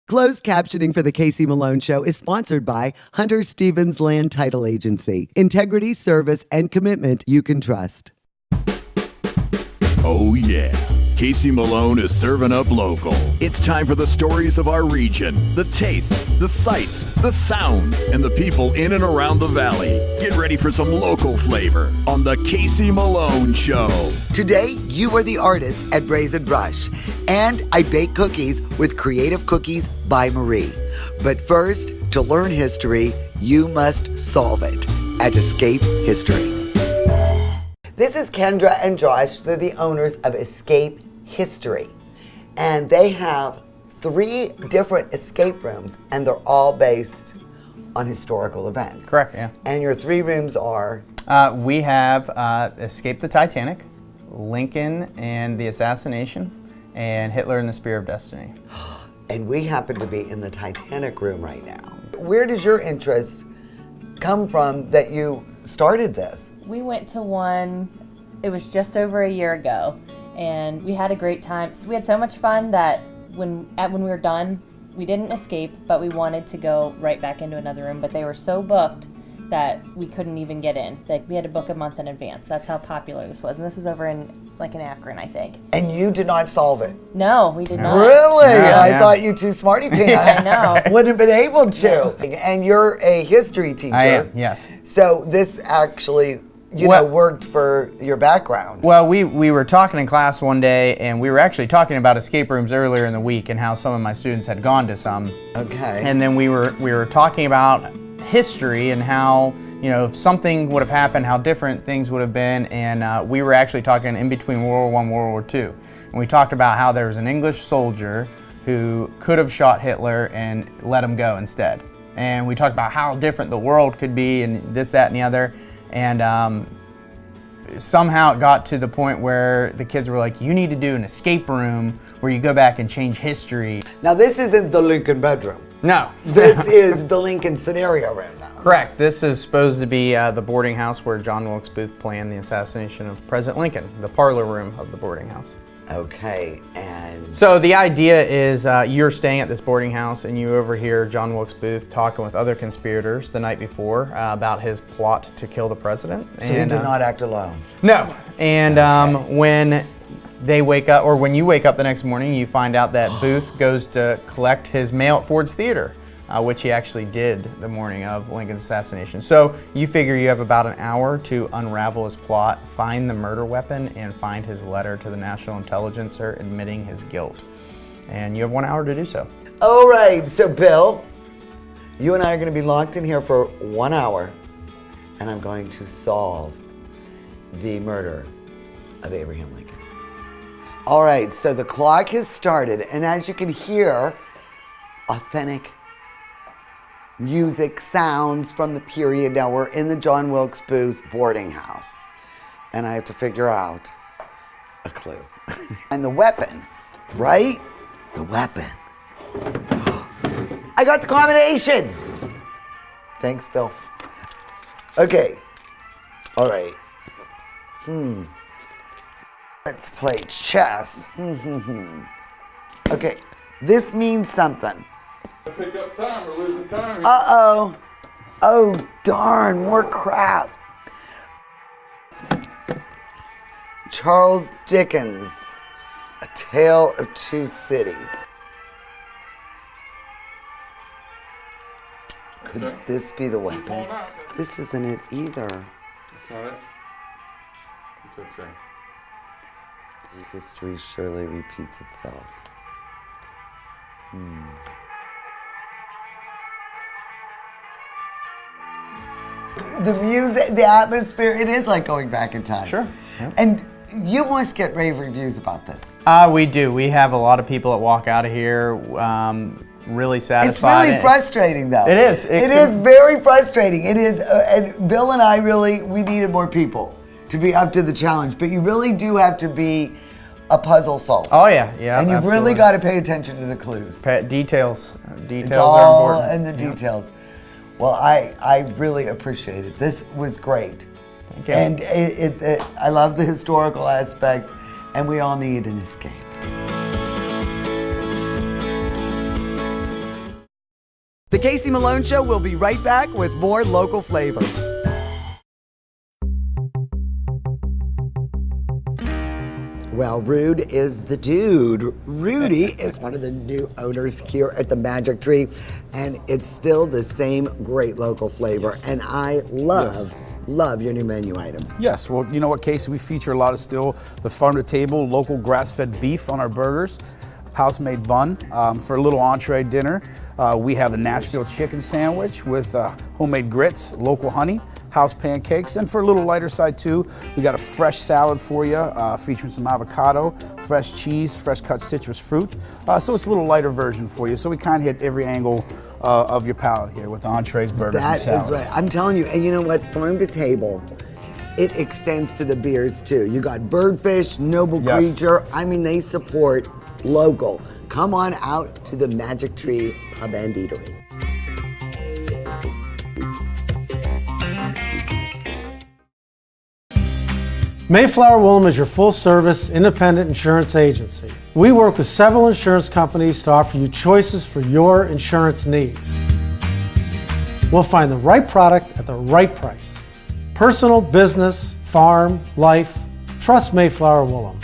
Closed captioning for The Casey Malone Show is sponsored by Hunter Stevens Land Title Agency. Integrity, service, and commitment you can trust. Oh yeah, Casey Malone is serving up local. It's time for the stories of our region, the tastes, the sights, the sounds, and the people in and around the valley. Get ready for some local flavor on the Casey Malone Show. Today, you are the artist at Brazen Brush, and I bake cookies with Creative Cookies by Marie. But first, to learn history, you must solve it at Escape History. This is Kendra and Josh. They're the owners of Escape History. And they have 3 different escape rooms, and they're all based on historical events. Correct, yeah. And your 3 rooms are? We have Escape the Titanic, Lincoln and the Assassination, and Hitler and the Spear of Destiny. And we happen to be in the Titanic room right now. Where does your interest come from that you started this? We went to one, it was just over a year ago, and we had a great time. So we had so much fun that when we were done, we didn't escape, but we wanted to go right back into another room, but they were so booked that we couldn't even get in. Like, we had to book a month in advance. That's how popular this was. And this was over in Akron, I think. And you did not solve it? No, we did not. Really? No, I thought you two smarty pants I know. wouldn't have been able to. And you're a history teacher. I am, yes. So this actually, worked for your background. Well, we were talking in class one day, and we were actually talking about escape rooms earlier in the week and how some of my students had gone to some. Okay. And then we were talking about history and how, if something would have happened, how different things would have been. And we were actually talking in between World War I and World War II. And we talked about how there was an English soldier who could have shot Hitler and let him go instead. And we talked about how different the world could be and this, that, and the other. And somehow it got to the point where the kids were like, you need to do an escape room where you go back and change history. Now this isn't the Lincoln bedroom. No. This is the Lincoln scenario room now. Correct. This is supposed to be the boarding house where John Wilkes Booth planned the assassination of President Lincoln, the parlor room of the boarding house. Okay, and... So the idea is you're staying at this boarding house and you overhear John Wilkes Booth talking with other conspirators the night before about his plot to kill the president. So he did not act alone? No. And when they wake up, or when you wake up the next morning, you find out that Booth goes to collect his mail at Ford's Theater, which he actually did the morning of Lincoln's assassination. So you figure you have about an hour to unravel his plot, find the murder weapon, and find his letter to the National Intelligencer admitting his guilt. And you have 1 hour to do so. All right, so Bill, you and I are going to be locked in here for 1 hour, and I'm going to solve the murder of Abraham Lincoln. All right, so the clock has started, and as you can hear, authentic music, sounds from the period. Now we're in the John Wilkes Booth boarding house, and I have to figure out a clue. And the weapon, right? The weapon. I got the combination. Thanks, Bill. Okay. All right. Let's play chess. Okay. This means something. Pick up time, we're losing time. Uh-oh. Oh, darn, more crap. Charles Dickens, A Tale of Two Cities. Could this be the weapon? This isn't it either. That's not it. What's that say? History surely repeats itself. The music, the atmosphere, it is like going back in time. Sure. Yep. And you must get rave reviews about this. We do. We have a lot of people that walk out of here really satisfied. It's really frustrating, though. It is. It is very frustrating. It is, and Bill and I we needed more people to be up to the challenge. But you really do have to be a puzzle solver. Oh yeah. And you've really got to pay attention to the clues. Details. It's are all important. in the details. Well, I really appreciate it. This was great. Thank you. And I love the historical aspect, and we all need an escape. The Casey Malone Show will be right back with more local flavor. Well, Rude is the dude. Rudy is one of the new owners here at the Magic Tree, and it's still the same great local flavor. Yes. And I love your new menu items. Yes, well, you know what, Casey, we feature a lot of still the farm-to-table, local grass-fed beef on our burgers, house-made bun. For a little entree dinner, we have the Nashville chicken sandwich with homemade grits, local honey, house pancakes, and for a little lighter side too, we got a fresh salad for you, featuring some avocado, fresh cheese, fresh cut citrus fruit. So it's a little lighter version for you. So we kind of hit every angle of your palate here with the entrees, burgers, and salads. That is right. I'm telling you, and you know what? Farm to table, it extends to the beers too. You got Birdfish, Noble Creature. I mean, they support local. Come on out to the Magic Tree Pub and Eatery. Mayflower Woolham is your full-service, independent insurance agency. We work with several insurance companies to offer you choices for your insurance needs. We'll find the right product at the right price. Personal, business, farm, life, trust Mayflower Woolham.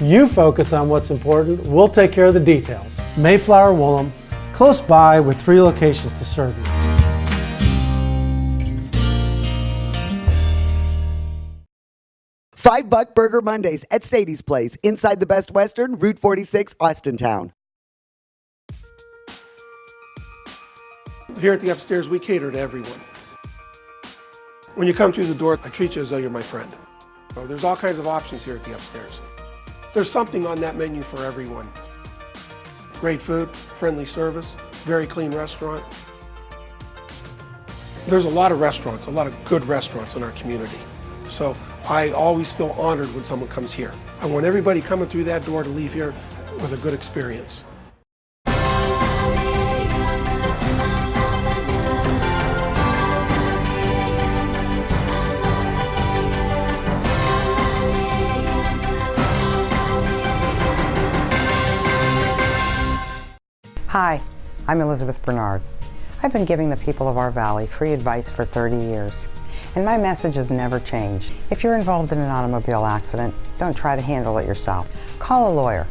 You focus on what's important, we'll take care of the details. Mayflower Woolham, close by with 3 locations to serve you. $5 Burger Mondays at Sadie's Place, inside the Best Western, Route 46, Austintown. Here at the Upstairs, we cater to everyone. When you come through the door, I treat you as though you're my friend. So there's all kinds of options here at the Upstairs. There's something on that menu for everyone. Great food, friendly service, very clean restaurant. There's a lot of restaurants, a lot of good restaurants in our community. So I always feel honored when someone comes here. I want everybody coming through that door to leave here with a good experience. Hi, I'm Elizabeth Bernard. I've been giving the people of our valley free advice for 30 years. And my message has never changed. If you're involved in an automobile accident, don't try to handle it yourself. Call a lawyer.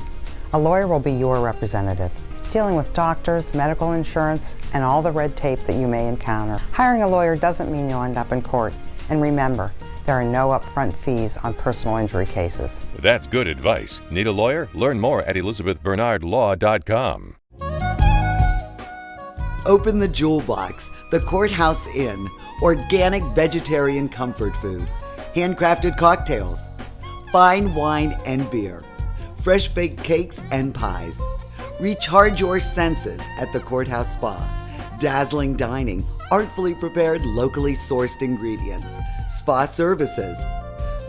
A lawyer will be your representative, dealing with doctors, medical insurance, and all the red tape that you may encounter. Hiring a lawyer doesn't mean you'll end up in court. And remember, there are no upfront fees on personal injury cases. That's good advice. Need a lawyer? Learn more at ElizabethBernardLaw.com. Open the Jewel Box, the Courthouse Inn, organic vegetarian comfort food, handcrafted cocktails, fine wine and beer, fresh baked cakes and pies. Recharge your senses at the Courthouse Spa. Dazzling dining, artfully prepared, locally sourced ingredients, spa services.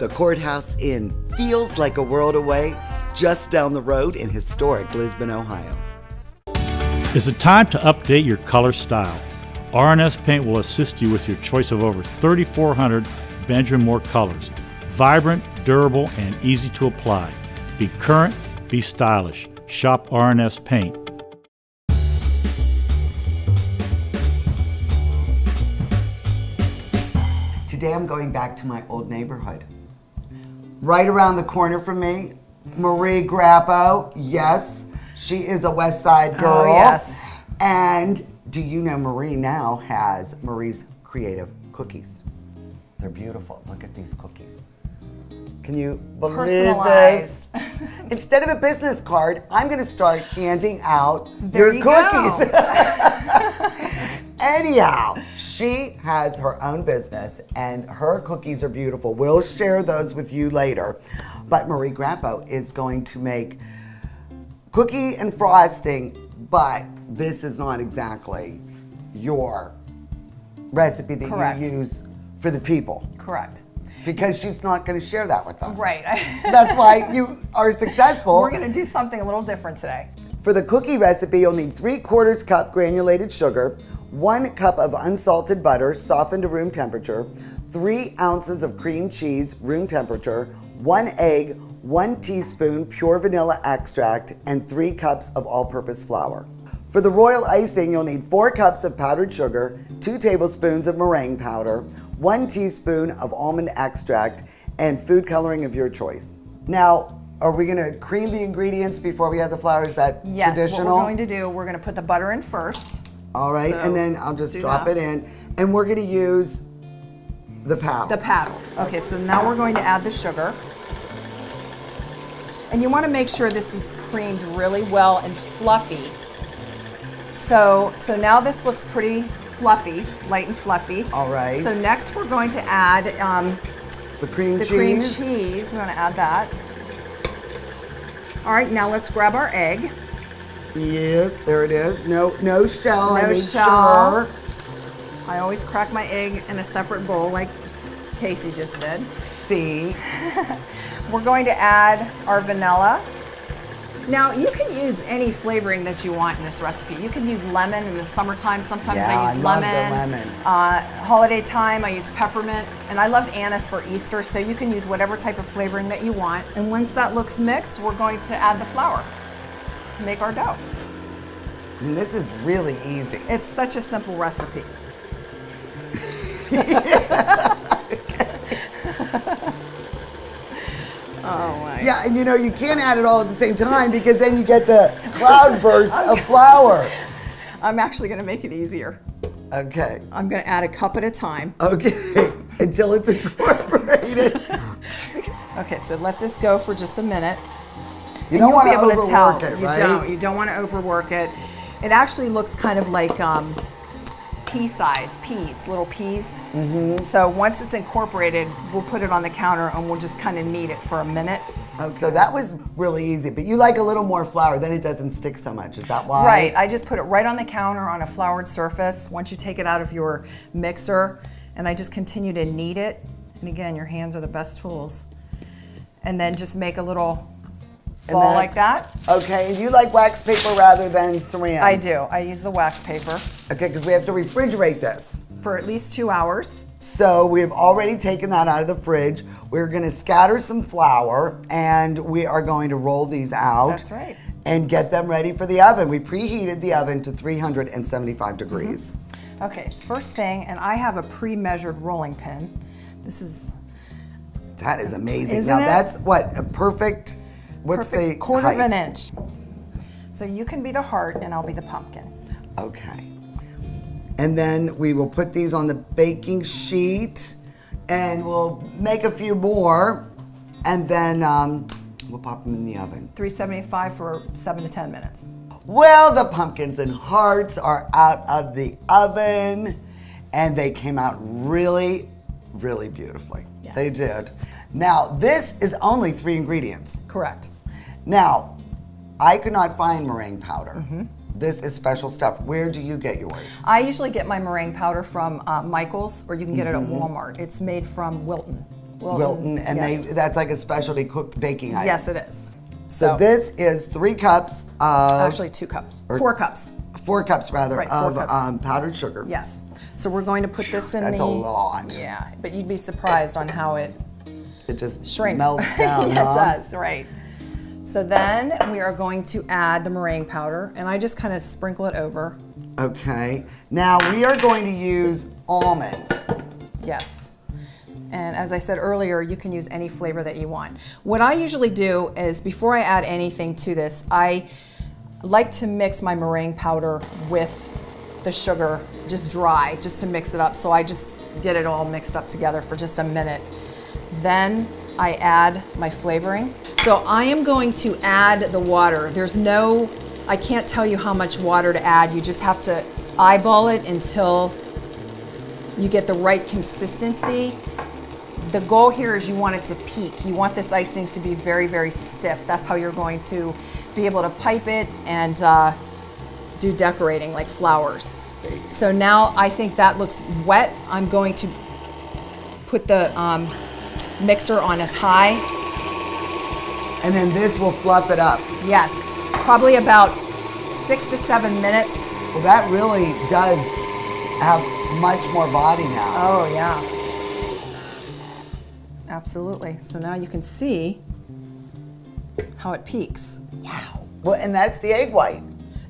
The Courthouse Inn feels like a world away, just down the road in historic Lisbon, Ohio. Is it time to update your color style? R&S Paint will assist you with your choice of over 3,400 Benjamin Moore colors. Vibrant, durable, and easy to apply. Be current, be stylish. Shop R&S Paint. Today I'm going back to my old neighborhood. Right around the corner from me, Marie Grappo. Yes, she is a West Side girl. Oh, yes. And do you know Marie now has Marie's Creative Cookies? They're beautiful. Look at these cookies. Can you believe Personalized. this? Instead of a business card, I'm going to start handing out There your you cookies. go. Anyhow, she has her own business and her cookies are beautiful. We'll share those with you later. But Marie Grappo is going to make cookie and frosting, but this is not exactly your recipe that Correct. you use for the people. Correct. Because she's not going to share that with us. Right. That's why you are successful. We're going to do something a little different today. For the cookie recipe, you'll need 3/4 cup granulated sugar, 1 cup of unsalted butter softened to room temperature, 3 ounces of cream cheese room temperature, 1 egg, 1 teaspoon pure vanilla extract, and 3 cups of all-purpose flour. For the royal icing, you'll need 4 cups of powdered sugar, 2 tablespoons of meringue powder, 1 teaspoon of almond extract, and food coloring of your choice. Now, are we going to cream the ingredients before we add the flour? Is that Yes, traditional? what we're going to do, we're going to put the butter in first. All right, So, and then I'll just do drop that. it in. And we're going to use the paddle. The paddle. Okay, so now we're going to add the sugar. And you want to make sure this is creamed really well and fluffy. So now this looks pretty fluffy, light and fluffy. All right. So next we're going to add the cream cheese. cream cheese. We're going to add that. All right, now let's grab our egg. Yes, there it is. No shell. I No made shell. sure. I always crack my egg in a separate bowl like Casey just did. See. We're going to add our vanilla. Now, you can use any flavoring that you want in this recipe. You can use lemon in the summertime. Sometimes Yeah, I use I love lemon. the lemon. Holiday time, I use peppermint. And I love anise for Easter, so you can use whatever type of flavoring that you want. And once that looks mixed, we're going to add the flour to make our dough. And this is really easy. It's such a simple recipe. Oh my. Yeah, and you can't add it all at the same time because then you get the cloud burst of flour. I'm actually going to make it easier. Okay. I'm going to add a cup at a time. Okay. Until it's incorporated. Okay, so let this go for just a minute. You don't want to You'll be able to tell. overwork it, right? You don't want to overwork it. It actually looks kind of like little peas. Mm-hmm. So once it's incorporated, we'll put it on the counter and we'll just kind of knead it for a minute. Oh, so that was really easy, but you like a little more flour, then it doesn't stick so much. Is that why? Right, I just put it right on the counter on a floured surface once you take it out of your mixer, and I just continue to knead it. And again, your hands are the best tools. And then just make a little ball like that. Okay, and you like wax paper rather than saran? I do. I use the wax paper. Okay, because we have to refrigerate this. For at least 2 hours. So we've already taken that out of the fridge. We're going to scatter some flour, and we are going to roll these out. That's right. And get them ready for the oven. We preheated the oven to 375 degrees. Mm-hmm. Okay, so first thing, and I have a pre-measured rolling pin. That is amazing. Isn't now it? That's what, a perfect, what's Perfect the quarter of height? an inch. So you can be the heart and I'll be the pumpkin. Okay. And then we will put these on the baking sheet and we'll make a few more and then we'll pop them in the oven. 375 for 7 to 10 minutes. Well, the pumpkins and hearts are out of the oven and they came out really, really beautifully. Yes. They did. Now, this is only 3 ingredients. Correct. Now, I could not find meringue powder. Mm-hmm. This is special stuff. Where do you get yours? I usually get my meringue powder from Michael's, or you can get it at Mm-hmm. Walmart. It's made from Wilton. Wilton, and yes. that's like a specialty cooked baking item. Yes, it is. So this is 3 cups of... Actually 2 cups. 4 cups. 4 cups, rather, Right, 4 of cups. Powdered sugar. Yes. So we're going to put this in That's the... a lot. Yeah, but you'd be surprised on how it just shrinks. melts down, Yeah, huh? it does, right. So then we are going to add the meringue powder, and I just kind of sprinkle it over. Okay. Now we are going to use almond. Yes. And as I said earlier, you can use any flavor that you want. What I usually do is before I add anything to this, I like to mix my meringue powder with the sugar just dry, just to mix it up. So I just get it all mixed up together for just a minute. Then I add my flavoring. So I am going to add the water. I can't tell you how much water to add. You just have to eyeball it until you get the right consistency. The goal here is you want it to peak. You want this icing to be very, very stiff. That's how you're going to be able to pipe it and do decorating like flowers. So now I think that looks wet. I'm going to put the mixer on as high. And then this will fluff it up. Yes, probably about 6 to 7 minutes. Well, that really does have much more body now. Oh, yeah. Absolutely. So now you can see how it peaks. Wow. Well, and that's the egg white.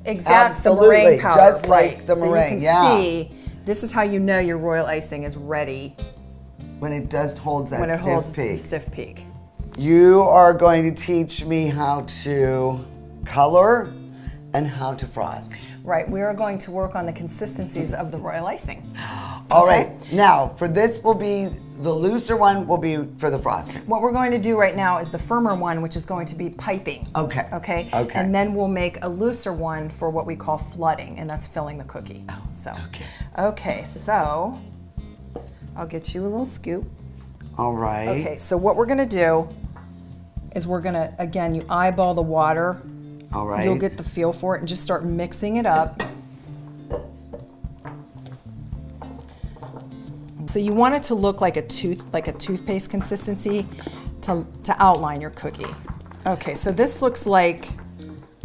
Absolutely, meringue powder, just like right. the So meringue, you can see, this is how you know your royal icing is ready. When it just holds that when it stiff holds peak. the stiff peak. You are going to teach me how to color and how to frost. Right, we are going to work on the consistencies of the royal icing. All right, now for this will be, the looser one will be for the frosting. What we're going to do right now is the firmer one, which is going to be piping. Okay. Okay? Okay. And then we'll make a looser one for what we call flooding, and that's filling the cookie. Oh, so, okay, so I'll get you a little scoop. All right. Okay, so what we're gonna do is we're gonna, again, you eyeball the water. All right. You'll get the feel for it and just start mixing it up. So you want it to look like a toothpaste consistency to outline your cookie. Okay, so this looks like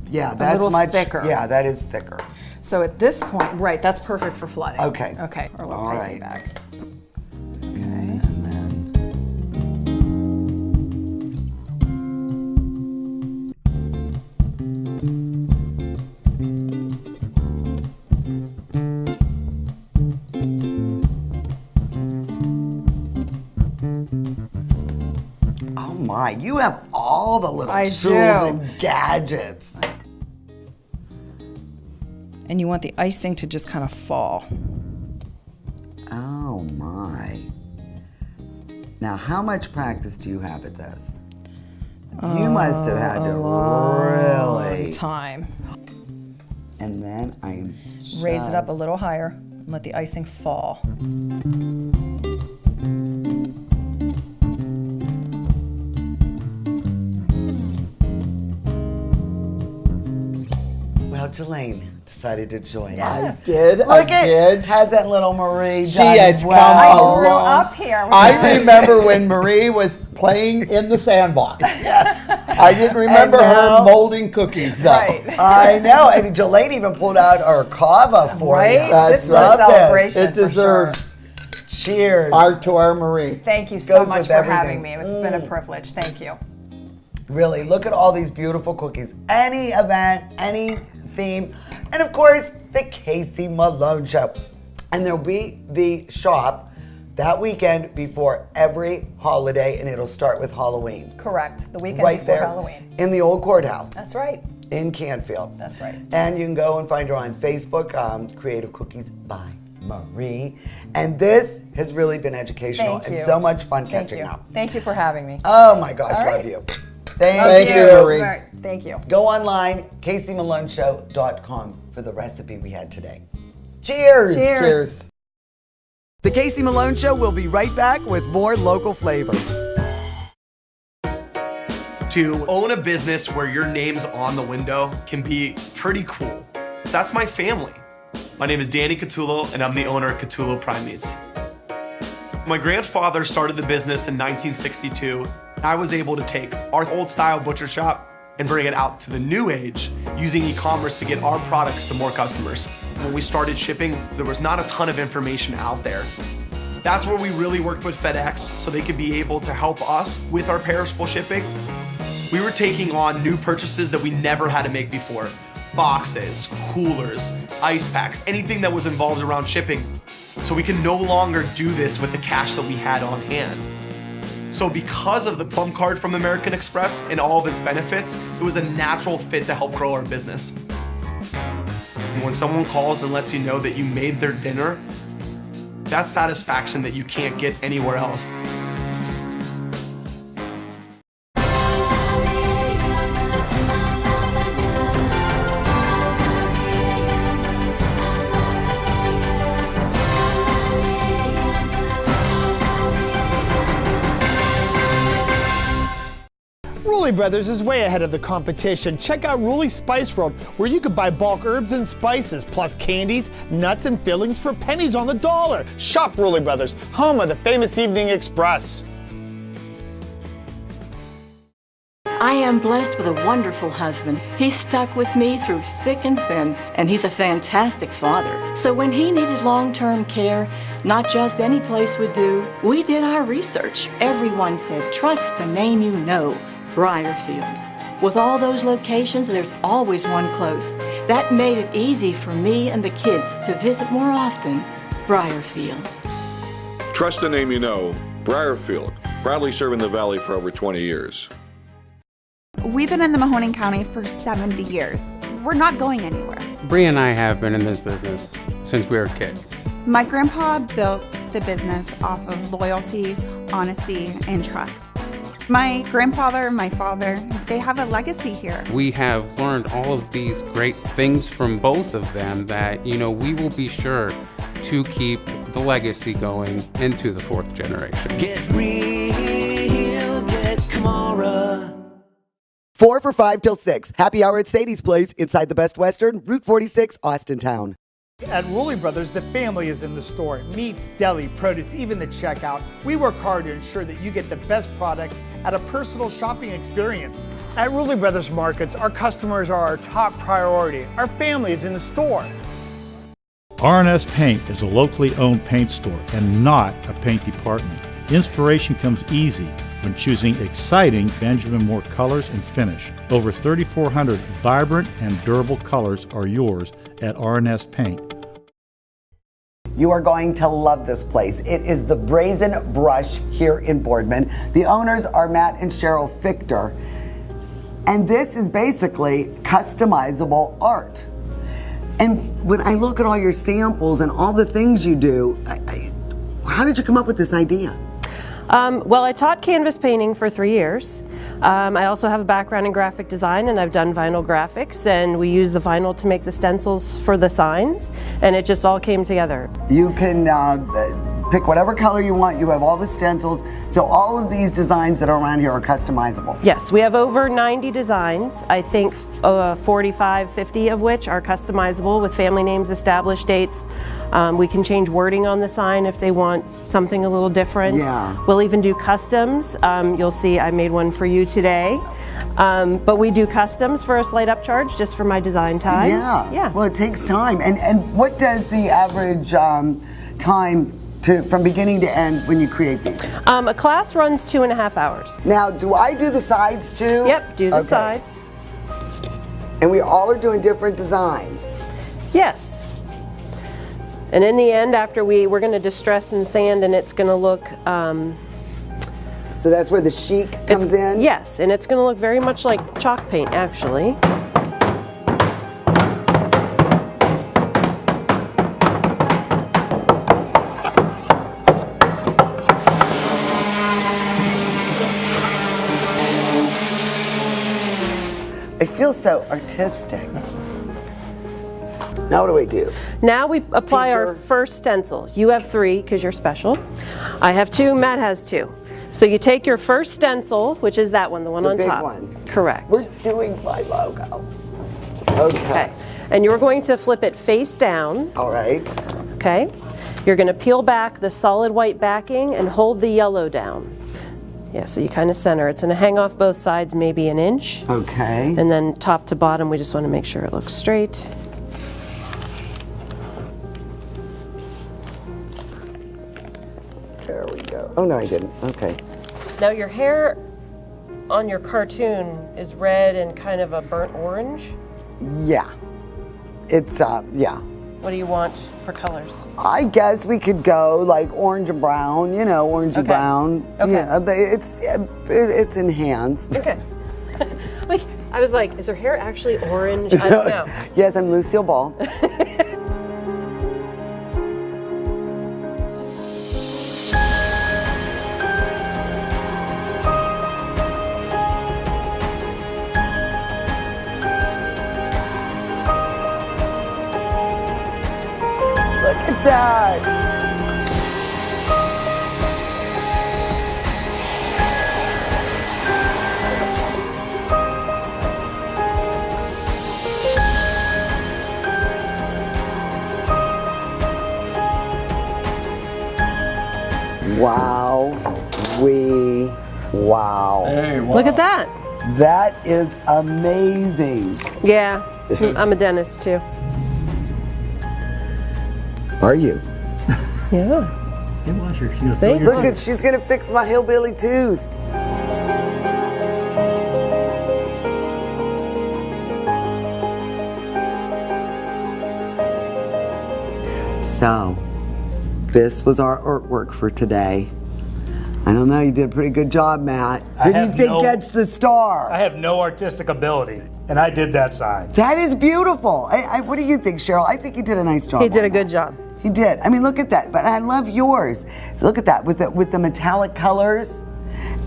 yeah, a that's little much thicker. Yeah, that is thicker. So at this point, right, that's perfect for flooding. Okay. Okay, or a little All piping right. bag. Okay. And then oh my, you have all the little I tools do. and gadgets. And you want the icing to just kind of fall. Oh my. Now, how much practice do you have at this? You must have had to really. Time. And then I Raise it up a little higher and let the icing fall. Well, Jelaine decided to join Yes. us. Did Look I at did. Hasn't little Marie She done has well? come I grew along. up here. I remember when Marie was playing in the sandbox. I didn't remember And now- her molding cookies though. Right. I know. And Jelaine even pulled out our kava for Right? you. This is a Love celebration. It for sure. deserves Cheers. to our Marie. Thank you so Goes much with for everything. having me. It's been a privilege. Thank you. Really, look at all these beautiful cookies. Any event, any theme, and of course, the Casey Malone Show. And there'll be the shop that weekend before every holiday, and it'll start with Halloween. Correct. The weekend Right before there Halloween. in the old courthouse That's right. in Canfield. That's right. And you can go and find her on Facebook, Creative Cookies by Marie. And this has really been educational Thank you. and so much fun Thank catching you. up. Thank you for having me. Oh my gosh, All love right. you. Thank Thank you, Marie. All right. Thank you. Go online, CaseyMaloneShow.com for the recipe we had today. Cheers! Cheers. The Casey Malone Show will be right back with more local flavor. To own a business where your name's on the window can be pretty cool. That's my family. My name is Danny Catullo, and I'm the owner of Catullo Prime Meats. My grandfather started the business in 1962. I was able to take our old style butcher shop and bring it out to the new age using e-commerce to get our products to more customers. When we started shipping, there was not a ton of information out there. That's where we really worked with FedEx so they could be able to help us with our perishable shipping. We were taking on new purchases that we never had to make before. Boxes, coolers, ice packs, anything that was involved around shipping. So we can no longer do this with the cash that we had on hand. So because of the Plum Card from American Express and all of its benefits, it was a natural fit to help grow our business. And when someone calls and lets you know that you made their dinner, that's satisfaction that you can't get anywhere else. Rulli Brothers is way ahead of the competition. Check out Rulli Spice World, where you can buy bulk herbs and spices, plus candies, nuts, and fillings for pennies on the dollar. Shop Rulli Brothers, home of the famous Evening Express. I am blessed with a wonderful husband. He stuck with me through thick and thin, and he's a fantastic father. So when he needed long-term care, not just any place would do, we did our research. Everyone said, trust the name you know, Briarfield. With all those locations, there's always one close. That made it easy for me and the kids to visit more often. Briarfield. Trust the name you know, Briarfield, proudly serving the Valley for over 20 years. We've been in the Mahoning County for 70 years. We're not going anywhere. Bree and I have been in this business since we were kids. My grandpa built the business off of loyalty, honesty, and trust. My grandfather, my father, they have a legacy here. We have learned all of these great things from both of them that, we will be sure to keep the legacy going into the fourth generation. Get real, get Kamara. 4 for $5 till 6. Happy hour at Sadie's Place inside the Best Western, Route 46, Austintown. At Rulli Brothers, the family is in the store. Meats, deli, produce, even the checkout. We work hard to ensure that you get the best products at a personal shopping experience. At Rulli Brothers Markets, our customers are our top priority. Our family is in the store. R&S Paint is a locally owned paint store and not a paint department. Inspiration comes easy when choosing exciting Benjamin Moore colors and finish. Over 3,400 vibrant and durable colors are yours at R&S Paint. You are going to love this place. It is the Brazen Brush here in Boardman. The owners are Matt and Cheryl Fichter. And this is basically customizable art. And when I look at all your samples and all the things you do, how did you come up with this idea? Well, I taught canvas painting for 3 years. I also have a background in graphic design, and I've done vinyl graphics, and we use the vinyl to make the stencils for the signs, and it just all came together. You can pick whatever color you want. You have all the stencils. So all of these designs that are around here are customizable. Yes, we have over 90 designs. I think 45, 50 of which are customizable with family names, established dates. We can change wording on the sign if they want something a little different. Yeah. We'll even do customs. You'll see I made one for you today. But we do customs for a slight upcharge just for my design time. Yeah. Well, it takes time. And what does the average time from beginning to end when you create these? A class runs 2.5 hours. Now, do I do the sides too? Yep, do the sides. And we all are doing different designs. Yes. And in the end, after we're going to distress and sand, and it's going to look... so that's where the chic comes in? Yes, and it's going to look very much like chalk paint, actually. It feels so artistic. Now what do we do? Now we apply our first stencil. You have 3 because you're special. I have 2, Matt has 2. So you take your first stencil, which is that one, the one on big top. One. Correct. We're doing my logo. Okay. And you're going to flip it face down. All right. Okay. You're going to peel back the solid white backing and hold the yellow down. Yeah, so you kind of center. It's going to hang off both sides maybe an inch. Okay. And then top to bottom, we just want to make sure it looks straight. There we go. Oh, no, I didn't. Okay. Now your hair on your cartoon is red and kind of a burnt orange. Yeah. It's, yeah. What do you want for colors? I guess we could go like orange and brown, orange and brown. Okay. Yeah, but it's enhanced. Okay. Like, I was like, is her hair actually orange? I don't know. Yes, I'm Lucille Ball. Look at that. Wow. Wow. Hey, wow. Look at that. That is amazing. Yeah, I'm a dentist too. Are you? Yeah. See? Look at, she's gonna fix my hillbilly tooth. So, this was our artwork for today. I don't know, you did a pretty good job, Matt. Who do you think gets the star? I have no artistic ability, and I did that sign. That is beautiful. What do you think, Cheryl? I think you did a nice job. He did a good job. He did. I mean, look at that. But I love yours. Look at that with the metallic colors.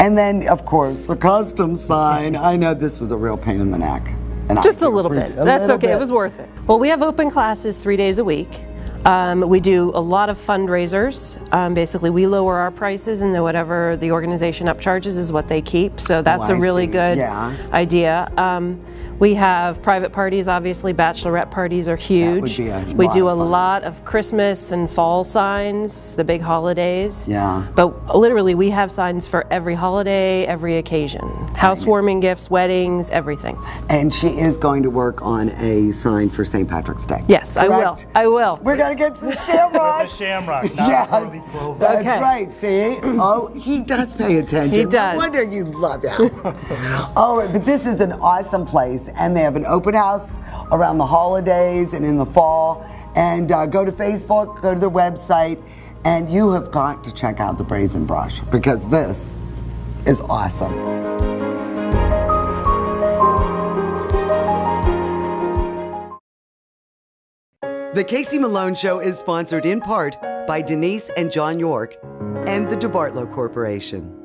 And then, of course, the custom sign. I know this was a real pain in the neck. And Just a little bit. That's okay. It was worth it. Well, we have open classes 3 days a week. We do a lot of fundraisers. Basically, we lower our prices, and then whatever the organization upcharges is what they keep. So that's a really good idea. We have private parties, obviously. Bachelorette parties are huge. We do a lot of Christmas and fall signs, the big holidays. Yeah. But literally, we have signs for every holiday, every occasion. Housewarming gifts, weddings, everything. And she is going to work on a sign for St. Patrick's Day. Yes, I will. I will. We're going to get some shamrocks. The shamrock, not the clover. That's right, see? Oh, he does pay attention. He does. No wonder you love him. All right, but this is an awesome place, and they have an open house around the holidays and in the fall. And go to Facebook, go to their website, and you have got to check out the Brazen Brush, because this is awesome. The Casey Malone Show is sponsored in part by Denise and John York and the DeBartolo Corporation.